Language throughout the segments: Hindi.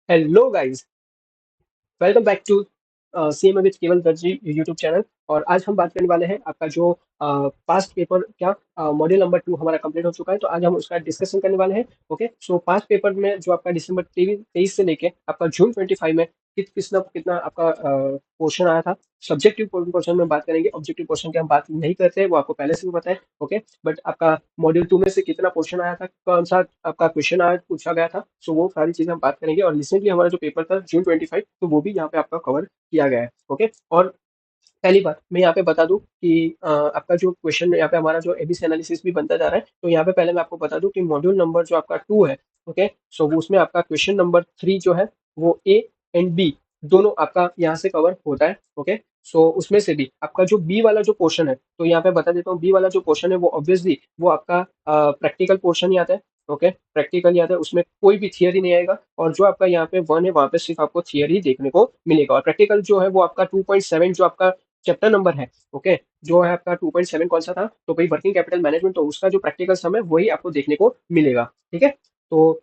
Hello guys, welcome back to CMA with Keval Darji YouTube channel. और आज हम बात करने वाले हैं आपका जो पास्ट पेपर क्या मॉड्यूल नंबर 2 हमारा कंप्लीट हो चुका है, तो आज हम उसका डिस्कशन करने वाले हैं। ओके, सो पास्ट पेपर में जो आपका दिसंबर 23 से लेके आपका जून 25 में कितना कितना आपका पोर्शन आया था। सब्जेक्टिव पोर्शन में बात करेंगे, ऑब्जेक्टिव पोर्शन की हम बात नहीं करते हैं, वो आपको पहले से भी पता है। ओके, बट आपका मॉड्यूल 2 में से कितना पोर्शन आया था, कौन सा आपका क्वेश्चन आया पूछा गया था, सो वो सारी चीजें हम बात करेंगे। और रिसेंटली हमारा जो पेपर था जून 25, तो वो भी यहाँ पे आपका कवर किया गया है। ओके, और पहली बात मैं यहाँ पे बता दूं कि आपका जो क्वेश्चन यहाँ पे हमारा जो एबीसी एनालिसिस भी बनता जा रहा है, तो यहाँ पे पहले मैं आपको बता दूं कि मॉड्यूल नंबर जो आपका 2 है, ओके, सो वो उसमें आपका क्वेश्चन नंबर 3 जो है वो ए एंड बी दोनों आपका यहाँ से कवर होता है। ओके, सो उसमें से भी आपका जो बी वाला जो पोर्शन है, तो यहाँ पे बता देता हूँ, बी वाला जो पोर्शन है वो ऑब्वियसली वो आपका प्रैक्टिकल पोर्शन ही आता है। ओके, प्रैक्टिकल याद है, उसमें कोई भी थियरी नहीं आएगा। और जो आपका यहाँ पे 1 है वहाँ पे सिर्फ आपको थियरी देखने को मिलेगा। और प्रैक्टिकल जो है वो आपका 2.7 जो आपका चैप्टर नंबर है, ओके, जो है आपका 2.7 कौन सा था, तो भाई वर्किंग कैपिटल मैनेजमेंट, तो उसका जो प्रैक्टिकल सम है वही आपको देखने को मिलेगा। ठीक है, तो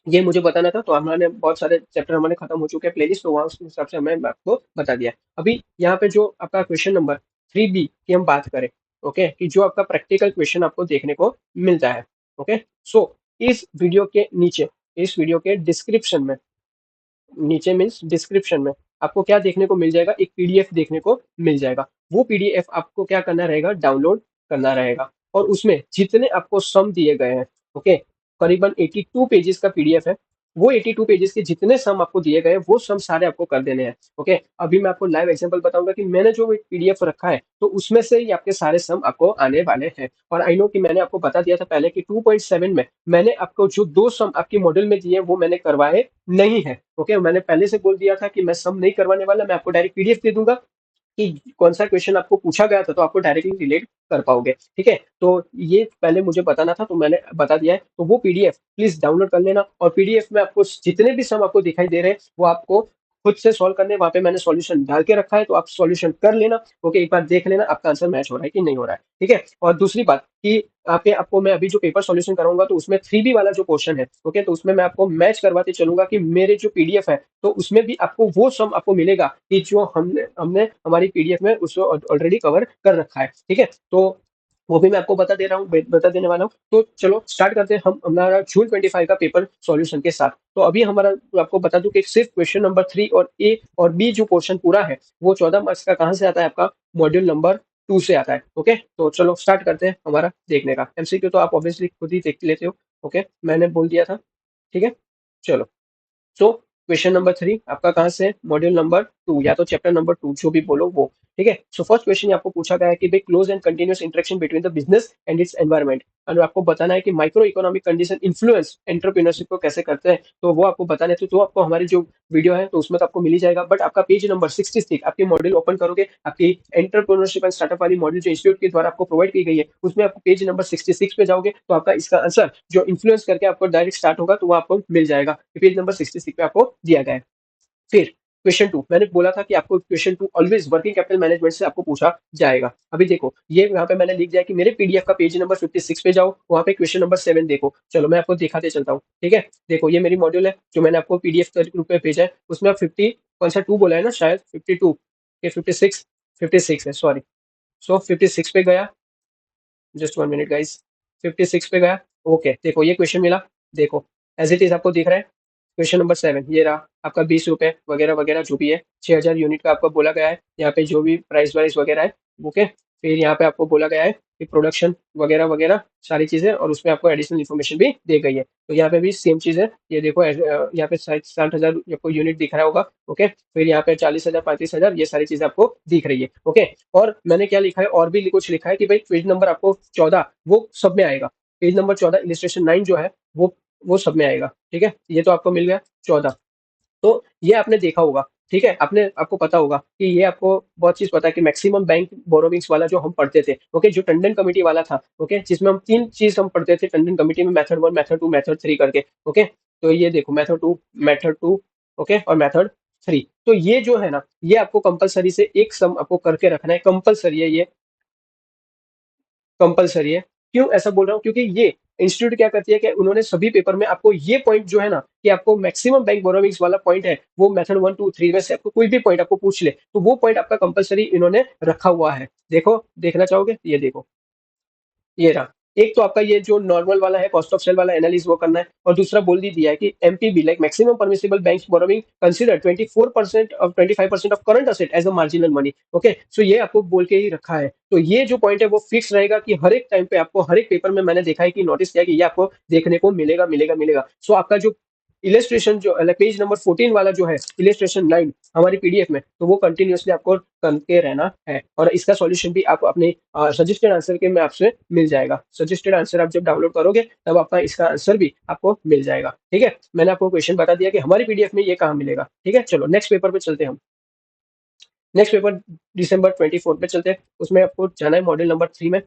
ये मुझे बताना था। तो हमारे बहुत सारे चैप्टर हमारे खत्म हो चुके हैं प्लेलिस्ट, तो वहाँ उस हिसाब से हमें आपको बता दिया है। अभी यहाँ पे जो आपका क्वेश्चन नंबर 3B की हम बात करें, ओके, कि जो आपका प्रैक्टिकल क्वेश्चन आपको देखने को मिलता है। ओके, सो इस वीडियो के नीचे, इस वीडियो के डिस्क्रिप्शन में, नीचे मीन्स डिस्क्रिप्शन में आपको क्या देखने को मिल जाएगा, एक पीडीएफ देखने को मिल जाएगा। वो पीडीएफ आपको क्या करना रहेगा, डाउनलोड करना रहेगा। और उसमें जितने आपको सम दिए गए हैं, ओके, करीबन 82 पेजेस का पीडीएफ है। वो 82 पेजेस के जितने सम आपको दिए गए हैं वो सम सारे आपको कर देने हैं। ओके, अभी मैं आपको लाइव एग्जांपल बताऊंगा कि मैंने जो एक पीडीएफ रखा है, तो उसमें से ही आपके सारे सम आपको आने वाले हैं। और आई नो कि मैंने आपको बता दिया था पहले कि 2.7 में मैंने आपको जो दो सम आपके मॉडल में दिए वो मैंने करवाए नहीं है। ओके, मैंने पहले से बोल दिया था कि मैं सम नहीं करवाने वाला, मैं आपको डायरेक्ट पीडीएफ दे दूंगा कि कौन सा क्वेश्चन आपको पूछा गया था, तो आपको डायरेक्टली रिलेट कर पाओगे। ठीक है, तो ये पहले मुझे बताना था, तो मैंने बता दिया है। तो वो पीडीएफ प्लीज डाउनलोड कर लेना। और पीडीएफ में आपको जितने भी सम आपको दिखाई दे रहे हैं वो आपको खुद से सॉल्व करने, वहां पे मैंने सॉल्यूशन डाल के रखा है, तो आप सॉल्यूशन कर लेना। ओके, एक बार देख लेना आपका आंसर मैच हो रहा है कि नहीं हो रहा है। ठीक है, और दूसरी बात कि आपको मैं अभी जो पेपर सॉल्यूशन कराऊंगा, तो उसमें 3B वाला जो क्वेश्चन है, ओके, तो उसमें मैं आपको मैच करवाते चलूंगा कि मेरे जो पीडीएफ है, तो उसमें भी आपको वो सम आपको मिलेगा कि जो हमने हमने हमारी पीडीएफ में उसको ऑलरेडी कवर कर रखा है। ठीक है, तो वो भी मैं आपको बता दे रहा हूँ, बता देने वाला हूँ। तो चलो स्टार्ट करते हैं हम हमारा जून 25 का पेपर सॉल्यूशन के साथ। तो अभी हमारा आपको बता दूं कि सिर्फ क्वेश्चन नंबर 3 और ए और बी जो पोर्शन पूरा है वो 14 मार्क्स का कहाँ से आता है, आपका मॉड्यूल नंबर 2 से आता है। ओके, तो चलो स्टार्ट करते हैं हमारा देखने का। एमसीक्यू तो आप ऑब्वियसली खुद ही देख लेते हो। ओके, मैंने बोल दिया था। ठीक है, चलो। सो क्वेश्चन नंबर 3 आपका कहाँ से, मॉड्यूल नंबर 2 या तो चैप्टर नंबर 2, जो भी बोलो वो। ठीक है, सो फर्स्ट क्वेश्चन आपको पूछा गया है कि भाई close and continuous interaction between the business and it's environment. और आपको बताना है कि micro economic condition influence entrepreneurship को कैसे करते हैं, तो वो आपको बताने थे। तो आपको हमारी जो वीडियो है तो उसमें तो आपको मिल ही जाएगा। बट आपका पेज नंबर 66 आपके मॉड्यूल ओपन करोगे, आपकी एंटरप्रेन्योरशिप एंड स्टार्टअप वाली मॉड्यूल जो इंस्टीट्यूट के द्वारा आपको प्रोवाइड की गई है, उसमें आपको पेज नंबर 66 पे जाओगे, तो आपका इसका आंसर जो इन्फ्लुएंस करके आपको डायरेक्ट स्टार्ट होगा, तो वो आपको मिल जाएगा। पेज नंबर 66 पे आपको दिया गया है। फिर क्वेश्चन 2, मैंने बोला था कि आपको question 2 always working capital management से आपको पूछा जाएगा। अभी देखो ये यहाँ पे मैंने लिख दिया कि मेरे पीडीएफ का पेज नंबर 56 पे जाओ, वहाँ पे क्वेश्चन नंबर 7 देखो। चलो मैं आपको दिखाते चलता हूँ। ठीक है, देखो ये मेरी मॉड्यूल है जो मैंने आपको पीडीएफ के रूप में भेजा है। उसमें आप 50 कौन सा 2 बोला है ना, शायद 52 के 56, 56 है, सॉरी। सो 56 पे गया, जस्ट 1 मिनट गाइस, 56 पे गया। ओके, देखो ये क्वेश्चन मिला। देखो एज इट इज आपको दिख रहा है। क्वेश्चन नंबर 7 ये रहा आपका, 20 रुपए वगैरह वगैरह जो भी है, 6,000 यूनिट का आपको बोला गया है। यहाँ पे जो भी प्राइस वाइस वगैरह है। ओके, फिर यहाँ पे आपको बोला गया है कि प्रोडक्शन वगैरह वगैरह सारी चीजें, और उसमें आपको एडिशनल इन्फॉर्मेशन भी दी गई है। तो यहाँ पे भी सेम चीज है। ये देखो यहाँ पे 60,000 आपको यूनिट दिख रहा होगा। ओके, फिर यहाँ पे 40,000 35,000 ये सारी चीजें आपको दिख रही है। ओके, और मैंने क्या लिखा है, और भी कुछ लिखा है कि भाई पेज नंबर आपको 14 वो सब में आएगा। पेज नंबर 14 इलिस्ट्रेशन 9 जो है वो सब में आएगा। ठीक है, ये तो आपको मिल गया 14। तो ये आपने देखा होगा। ठीक है, आपने आपको पता होगा कि ये आपको बहुत चीज पता है कि मैक्सिमम बैंक बोरोविंग्स वाला जो हम पढ़ते थे, ओके, जो टंडन कमेटी वाला था, ओके, जिसमें हम 3 चीज हम पढ़ते थे टंडन कमेटी में, मेथड 1, मेथड 2, मेथड 3 करके। ओके, तो ये देखो मेथड 2, मेथड 2, ओके, और मेथड 3। तो ये जो है ना, ये आपको कंपलसरी से एक सम आपको करके रखना है, कंपलसरी है ये, कंपलसरी है। क्यों ऐसा बोल रहा हूँ, क्योंकि ये इंस्टीट्यूट क्या करती है कि उन्होंने सभी पेपर में आपको ये पॉइंट जो है ना कि आपको मैक्सिमम बैंक बोरोविंग्स वाला पॉइंट है, वो मेथड 1, 2, 3 में से आपको कोई भी पॉइंट आपको पूछ ले, तो वो पॉइंट आपका कंपलसरी इन्होंने रखा हुआ है। देखो, देखना चाहोगे? ये देखो, ये रहा। एक तो आपका ये जो नॉर्मल वाला है, कॉस्ट ऑफ सेल वाला एनालिसिस वो करना है, और दूसरा बोल दी दिया है कि MPB like maximum permissible banks borrowing consider 24% of 25% of current asset as a marginal money. Okay, so ये आपको बोल के ही रखा है। तो ये जो पॉइंट है वो फिक्स रहेगा कि हर एक टाइम पे आपको, हर एक पेपर में मैंने देखा है कि नोटिस किया है कि ये आपको देखने को मिलेगा मिलेगा मिलेगा। सो आपका जो इलेस्ट्रेशन जो पेज नंबर 14 वाला जो है इलेस्ट्रेशन 9 हमारी पीडीएफ में, तो वो कंटिन्यूअसली आपको करते रहना है, और इसका सॉल्यूशन भी आप अपने सजेस्टेड आंसर के में आपसे मिल जाएगा। सजेस्टेड आंसर आप जब डाउनलोड करोगे तब आपका इसका आंसर भी आपको मिल जाएगा। ठीक है, मैंने आपको क्वेश्चन बता दिया कि हमारी पीडीएफ में ये कहाँ मिलेगा। ठीक है, चलो नेक्स्ट पेपर पे चलते हैं हम। नेक्स्ट पेपर दिसंबर 24 पे चलते हैं। उसमें आपको जाना है मॉड्यूल नंबर 3 में।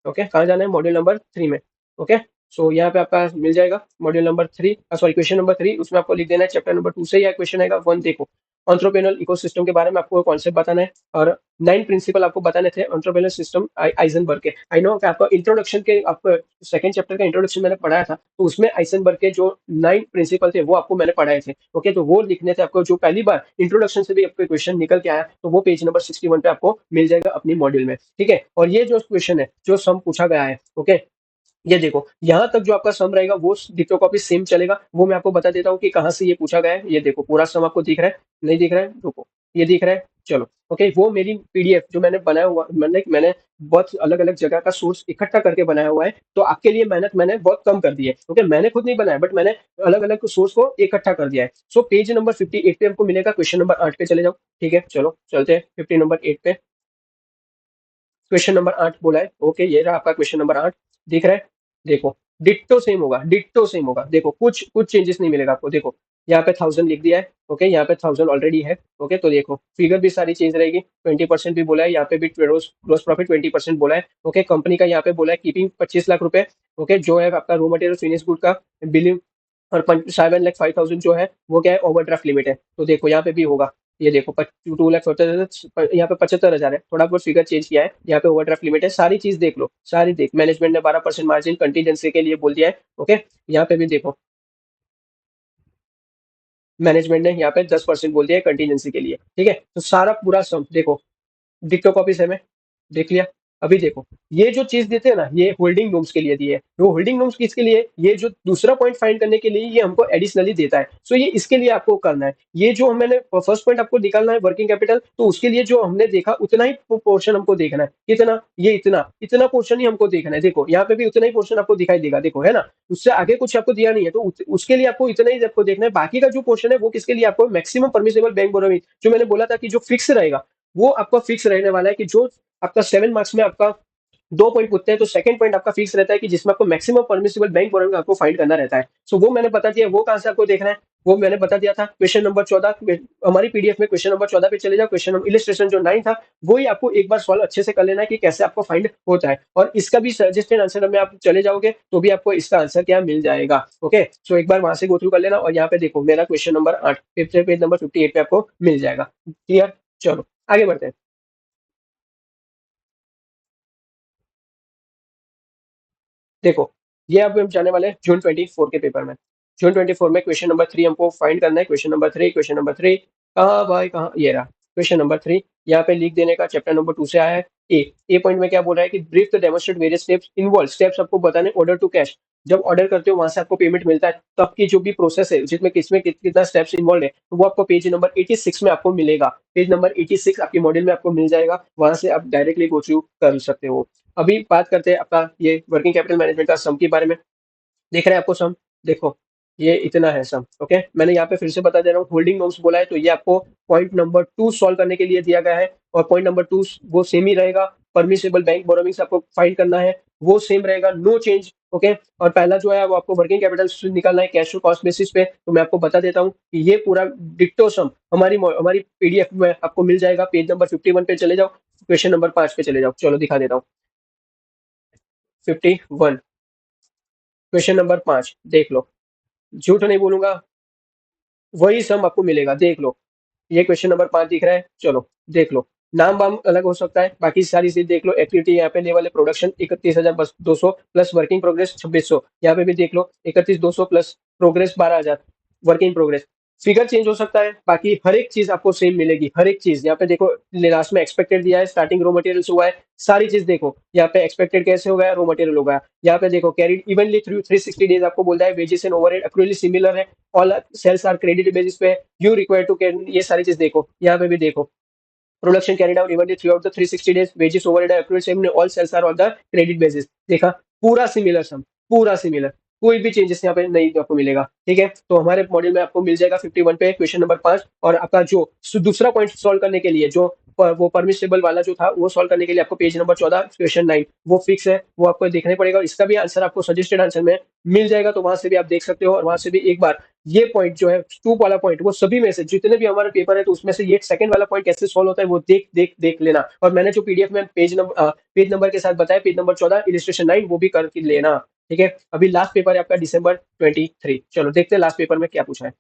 ओके, कहाँ जाना है? मॉड्यूल नंबर 3 में। ओके, सो यहाँ पे आपका मिल जाएगा module number 3, sorry question number 3। उसमें आपको लिख देना है चैप्टर नंबर 2 से, या क्वेश्चन आएगा 1। देखो, एंटरप्रेन्योरल इकोसिस्टम के बारे में आपको कॉन्सेप्ट बताना है, और 9 प्रिंसिपल आपको बताने थे एंटरप्रेन्योरल सिस्टम आइजनबर्ग के। आई नो कि आपका इंट्रोडक्शन के, आपको सेकंड चैप्टर का इंट्रोडक्शन मैंने पढ़ाया था, तो उसमें आइजनबर्ग के जो 9 प्रिंसिपल थे वो आपको मैंने पढ़ाए थे। ओके, तो वो लिखने थे आपको, जो पहली बार इंट्रोडक्शन से भी आपको क्वेश्चन निकल के आया, तो वो पेज नंबर 61 पे आपको मिल जाएगा अपनी मॉड्यूल में। ठीक है, और ये जो क्वेश्चन है, जो सम पूछा गया है, ओके, ये देखो यहाँ तक जो आपका सम रहेगा वो डिक्टो कॉपी सेम चलेगा। वो मैं आपको बता देता हूँ कि कहाँ से ये पूछा गया है। ये देखो, पूरा सम आपको दिख रहा है? नहीं दिख रहा है? रुको, ये दिख रहा है? चलो, ओके, वो मेरी पीडीएफ जो मैंने बनाया हुआ, मैंने बहुत अलग अलग जगह का सोर्स इकट्ठा करके बनाया हुआ है, तो आपके लिए मेहनत मैंने बहुत कम कर दी है। ओके, मैंने खुद नहीं बनाया, बट मैंने अलग अलग सोर्स को इकट्ठा कर दिया है। सो पेज नंबर 58 पे हमको मिलेगा। क्वेश्चन नंबर 8 पे चले जाओ। ठीक है, चलो चलते हैं 50 नंबर 8 पे। क्वेश्चन नंबर 8 बोला है। ओके, ये रहा आपका क्वेश्चन नंबर 8। दिख रहा है? देखो, डिट्टो सेम होगा, डिट्टो सेम होगा। देखो, कुछ कुछ चेंजेस नहीं मिलेगा आपको। देखो, यहाँ पे 1000 लिख दिया है। ओके, यहाँ पे 1000 ऑलरेडी है। ओके, तो देखो फिगर भी सारी चेंज रहेगी। 20% भी बोला है यहाँ पे भी, ग्रोस प्रॉफिट 20% बोला है। ओके, कंपनी का यहाँ पे बोला है कीपिंग 25 लाख रुपए। ओके, जो है आपका रॉ मटेरियल फिनिश गुड का बिलिंग, और 7,05,000 जो है वो क्या है, ओवरड्राफ्ट लिमिट है। तो देखो यहाँ पे भी होगा। ये देखो 2 लाख, यहाँ पे 75,000 है, थोड़ा बहुत फिगर चेंज किया है। यहाँ पे ओवरड्राफ्ट लिमिट है। सारी चीज देख लो, सारी देख। मैनेजमेंट ने 12% मार्जिन कंटीजेंसी के लिए बोल दिया है। ओके, यहाँ पे भी देखो, मैनेजमेंट ने यहाँ पे 10% बोल दिया है कंटीजेंसी के लिए। ठीक है, तो सारा पूरा सम देखो, डिक्टो कॉपी से में देख लिया। अभी देखो, ये जो चीज देते हैं ना, ये होल्डिंग नोम्स के लिए दिए है। वो होल्डिंग नोम्स किसके लिए? ये जो दूसरा पॉइंट फाइंड करने के लिए ये हमको एडिशनली देता है। सो ये इसके लिए आपको करना है। ये जो मैंने फर्स्ट पॉइंट आपको निकालना है वर्किंग कैपिटल, तो उसके लिए जो हमने देखा उतना ही पोर्शन हमको देखना है। कितना? ये इतना इतना पोर्शन ही हमको देखना है। देखो, यहाँ पे भी उतना ही पोर्शन आपको दिखाई देगा। देखो, है ना? उससे आगे कुछ आपको दिया नहीं है, तो उसके लिए आपको इतना ही आपको देखना है। बाकी का जो पोर्शन है वो किसके लिए? आपको मैक्सिमम परमिसेबल बैंक बोरोइंग, जो मैंने बोला था कि जो फिक्स रहेगा, वो आपका फिक्स रहने वाला है। कि जो आपका 7 मार्क्स में आपका 2 पॉइंट पूछते हैं, तो सेकंड पॉइंट आपका फिक्स रहता है कि जिसमें आपको मैक्सिमम परमिसिबल बैंक बोरोइंग आपको फाइंड करना रहता है। सो वो मैंने बता दिया। वो कहां से आपको देखना है वो मैंने बता दिया था। क्वेश्चन नंबर 14 हमारी पीडीएफ में, क्वेश्चन नंबर 14 पे चले जाओ। क्वेश्चन नंबर इलिस्ट्रेशन जो 9 था, वो ही आपको एक बार सॉल्व अच्छे से कर लेना है कि कैसे आपको फाइंड होता है। और इसका भी सजेस्टेड आंसर में आप चले जाओगे तो भी आपको इसका आंसर क्या मिल जाएगा। ओके, सो एक बार वहां से गो थ्रू कर लेना। और यहाँ पे देखो, मेरा क्वेश्चन नंबर 8 पेज नंबर 58 पे आपको मिल जाएगा। क्लियर? चलो आगे बढ़ते हैं। देखो, ये अब हम जाने वाले हैं जून 24 के पेपर में। जून 24 में क्वेश्चन नंबर 3 हमको फाइंड करना है। क्वेश्चन नंबर 3 कहाँ भाई, कहाँ? ये रहा क्वेश्चन नंबर 3। यहाँ पे लिख देने का, चैप्टर नंबर 2 से आया है। ए पॉइंट में क्या बोल रहा है कि brief the demonstrate various steps involve. Steps आपको बताने ऑर्डर टू कैश। जब ऑर्डर करते हो वहां से आपको पेमेंट मिलता है, तब की जो भी प्रोसेस है, जिसमें किसमें कितना स्टेप्स इन्वॉल्व है, तो वो आपको पेज नंबर 86 में आपको मिलेगा। पेज नंबर 86 आपके मॉड्यूल में आपको मिल जाएगा। वहां से आप डायरेक्टली गो थ्रू कर सकते हो। अभी बात करते हैं आपका ये वर्किंग कैपिटल मैनेजमेंट का सम के बारे में। देख रहे हैं आपको सम? देखो, ये इतना है सम। ओके, मैंने यहाँ पे फिर से बता दे रहा हूँ, होल्डिंग नोट्स बोला है, तो ये आपको पॉइंट नंबर 2 सॉल्व करने के लिए दिया गया है। और पॉइंट नंबर 2 वो सेम ही रहेगा। परमिसेबल बैंक बोरोविंग्स आपको फाइंड करना है, वो सेम रहेगा, नो चेंज। ओके, और पहला जो है वो आपको वर्किंग कैपिटल निकालना है कैश टू कॉस्ट बेसिस पे। तो मैं आपको बता देता हूँ कि ये पूरा डिक्टो सम हमारी पीडीएफ में आपको मिल जाएगा। पेज नंबर 51 पे चले जाओ, क्वेश्चन नंबर 5 पे चले जाओ। चलो दिखा देता हूँ। 51, क्वेश्चन नंबर 5 देख लो, झूठ नहीं बोलूंगा, वही सम आपको मिलेगा। देख लो, ये क्वेश्चन नंबर 5 दिख रहा है? चलो देख लो, नाम वाम अलग हो सकता है, बाकी सारी चीज देख लो। एक्टिविटी यहाँ पे लेवल है, प्रोडक्शन 31,200 प्लस वर्किंग प्रोग्रेस 2600, यहाँ पे भी देख लो 31,200 plus progress 12,000 working progress. Figure change हो सकता है, बाकी हर एक चीज आपको सेम मिलेगी, हर एक चीज। यहाँ पे देखो लास्ट में एक्सपेक्टेड दिया है, स्टार्टिंग रो मटेरियल्स हुआ है, सारी चीज देखो। यहाँ पे एक्सपेक्टेड कैसे हो गया, रो मटेरियल हो गया। यहाँ पे देखो कैरिड इवनली थ्रू 360 डेज आपको बोलता है। Wages and overhead actually similar है, all sales are credit basis पे, यू रिक्वायर टू, ये सारी चीज देखो। यहाँ पे भी देखो production carried out evenly throughout the 360 days, wages overhead accurate same, all sales are on the credit basis. देखा, पूरा सिमिलर सम, पूरा सिमिलर, कोई भी चेंजेस यहाँ पे नहीं आपको मिलेगा। ठीक है, तो हमारे मॉड्यूल में आपको मिल जाएगा 51 पे क्वेश्चन नंबर 5। और आपका जो दूसरा पॉइंट सॉल्व करने के लिए, जो वो परमिसेबल वाला जो था, वो सॉल्व करने के लिए आपको पेज नंबर 14 क्वेश्चन 9 वो फिक्स है, वो आपको देखने पड़ेगा। और इसका भी आंसर आपको सजेस्टेड आंसर में मिल जाएगा, तो वहां से भी आप देख सकते हो। और वहां से भी एक बार ये पॉइंट जो है टू वाला पॉइंट, वो सभी में से जितने भी हमारे पेपर है, तो उसमें से ये सेकंड वाला पॉइंट कैसे सॉल्व होता है वो देख देख देख लेना। और मैंने जो पीडीएफ में पेज नंबर के साथ बताया, पेज नंबर 14 इलिस्ट्रेशन 9, वो भी करके लेना। ठीक है, अभी लास्ट पेपर है आपका डिसंबर 23। चलो देखते हैं लास्ट पेपर में क्या पूछा है।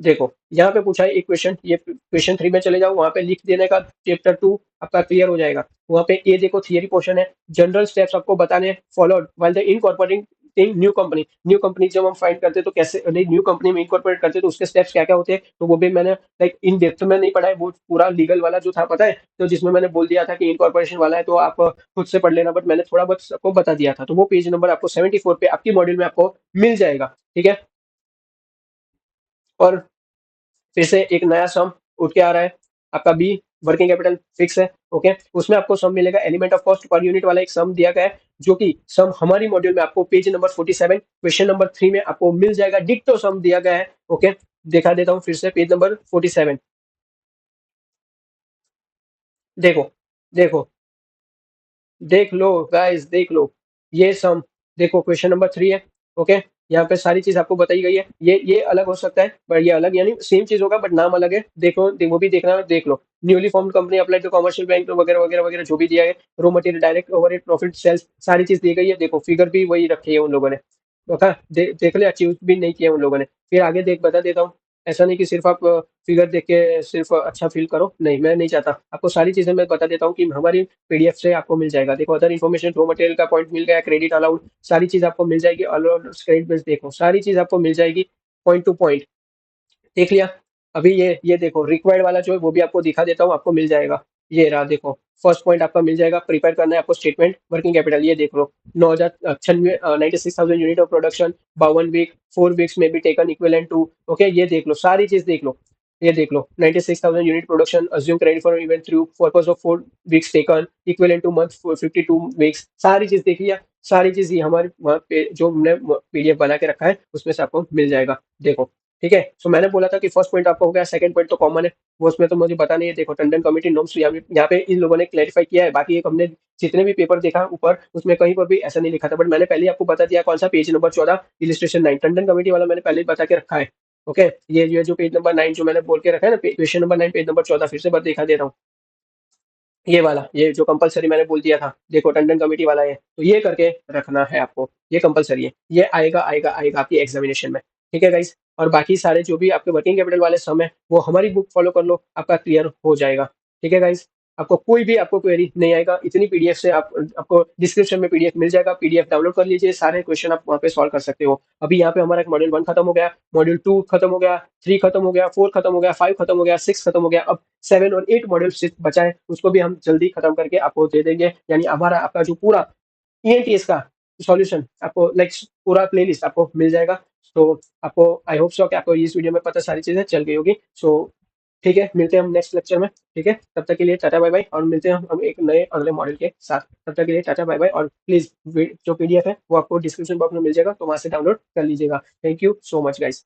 देखो यहाँ पे पूछा है एक क्वेश्चन, ये क्वेश्चन 3 में चले जाओ, वहां पे लिख देने का चैप्टर 2 आपका क्लियर हो जाएगा। वहां पे ये देखो थियरी पोर्शन है, जनरल स्टेप्स आपको बताने followed while the incorporating in new company जब हम फाइंड करते हैं तो कैसे, नहीं न्यू कंपनी में इनकॉर्पोरेट करते हैं तो उसके स्टेप्स क्या क्या होते हैं, तो वो भी मैंने लाइक इन डेप्थ में नहीं पढ़ा है, वो पूरा लीगल वाला जो था पता है, तो जिसमें मैंने बोल दिया था कि इनकॉर्पोरेशन वाला है तो आप खुद से पढ़ लेना, बट मैंने थोड़ा बहुत आपको बता दिया था। तो वो पेज नंबर आपको 74 पे आपकी मॉड्यूल में आपको मिल जाएगा। ठीक है, और फिर से एक नया सम उठ के आ रहा है आपका बी, वर्किंग कैपिटल फिक्स है। ओके, उसमें आपको सम मिलेगा, element of cost per unit वाला एक सम दिया गया है, जो कि सम हमारी मॉड्यूल में आपको पेज नंबर 47 क्वेश्चन नंबर 3 में आपको मिल जाएगा, डिक्टो सम दिया गया है। ओके, दिखा देता हूँ फिर से, पेज नंबर 47 देखो, देखो देख लो गाइस, देख लो ये सम, देखो क्वेश्चन नंबर 3 है। ओके, यहाँ पे सारी चीज आपको बताई गई है। ये अलग हो सकता है, पर ये अलग यानी सेम चीज होगा बट नाम अलग है। देखो वो भी देखना है, देख लो। Newly formed company apply to commercial bank वगैरह वगैरह वगैरह जो भी दिया है, raw material direct overhead profit sales सारी चीज दी गई है। देखो फिगर भी वही रखी है उन लोगों ने। ओके, देख ले, अचीव भी नहीं किया उन लोगों ने। फिर आगे देख, बता देता हूँ। ऐसा नहीं कि सिर्फ आप फिगर देख के सिर्फ अच्छा फील करो, नहीं मैं नहीं चाहता। आपको सारी चीजें मैं बता देता हूँ कि हमारी पीडीएफ से आपको मिल जाएगा। देखो अदर इन्फॉर्मेशन, रो मटेरियल का पॉइंट मिल गया, क्रेडिट अलाउड, सारी चीज आपको मिल जाएगी। अलाउड क्रेडिट बेस देखो, सारी चीज आपको मिल जाएगी पॉइंट टू पॉइंट। देख लिया। अभी ये देखो रिक्वायर्ड वाला जो है वो भी आपको दिखा देता हूँ, आपको मिल जाएगा। ये रहा, देखो फर्स्ट पॉइंट आपका मिल जाएगा, प्रिपेयर करना है आपको स्टेटमेंट वर्किंग कैपिटल। ये देख लो 9,96 96,000 unit of production, 52 week, 4 weeks में be taken equivalent to. Okay, ये देख लो, सारी चीज देख लो। ये देख लो 96,000 unit production, assume credit for event through purpose of 4 weeks taken equivalent to month 52 weeks, सारी चीज देख लिया। सारी चीज ये हमारे वहाँ पे जो हमने पीडीएफ बना के रखा है उसमें से आपको मिल जाएगा। देखो ठीक है, सो मैंने बोला था कि फर्स्ट पॉइंट आपका हो गया, सेकंड पॉइंट तो कॉमन है, वो उसमें तो मुझे पता नहीं है। देखो टंडन कमेटी नॉर्म्स यहाँ पे इन लोगों ने क्लैरिफाई किया है, बाकी एक हमने जितने भी पेपर देखा ऊपर उसमें कहीं पर भी ऐसा नहीं लिखा था, बट मैंने पहले ही आपको बता दिया कौन सा, page number 14 illustration 9 Tandon committee वाला मैंने पहले ही बता के रखा है। ओके, ये जो पेज नंबर 9 जो मैंने बोल के रखा है ना, क्वेश्चन नंबर 9 पेज नंबर 14, फिर से बता दिखा दे रहा हूँ। ये वाला, ये जो कंपलसरी मैंने बोल दिया था, देखो टंडन कमेटी वाला है, तो ये करके रखना है आपको, ये कंपलसरी है, ये आएगा आएगा आएगा आपकी एग्जामिनेशन में। ठीक है गाइस, और बाकी सारे जो भी आपके वर्किंग कैपिटल वाले सम है वो हमारी बुक फॉलो कर लो, आपका क्लियर हो जाएगा। ठीक है गाइस, आपको कोई भी आपको क्वेरी नहीं आएगा, इतनी पीडीएफ से आपको डिस्क्रिप्शन में पीडीएफ मिल जाएगा, पीडीएफ डाउनलोड कर लीजिए, सारे क्वेश्चन आप वहाँ पे सॉल्व कर सकते हो। अभी यहाँ पे हमारा मॉड्यूल 1 खत्म हो गया, मॉड्यूल 2 खत्म हो गया, 3 खत्म हो गया, 4 खत्म हो गया, 5 खत्म हो गया, 6 खत्म हो गया, अब 7 और 8 मॉड्यूल सिर्फ बचा है, उसको भी हम जल्दी खत्म करके आपको दे देंगे। यानी हमारा आपका जो पूरा ईएनटीएस का सॉल्यूशन आपको लाइक पूरा प्लेलिस्ट आपको मिल जाएगा। तो आपको आई होप सो कि आपको इस वीडियो में पता सारी चीजें चल गई होगी। सो ठीक है, मिलते हैं हम नेक्स्ट लेक्चर में। ठीक है, तब तक के लिए टाटा बाय बाय, और मिलते हैं हम एक नए अगले मॉडल के साथ। तब तक के लिए टाटा बाय बाय, और प्लीज जो पीडीएफ है वो आपको डिस्क्रिप्शन बॉक्स में मिल जाएगा, तो वहां से डाउनलोड कर लीजिएगा। Thank you so much guys.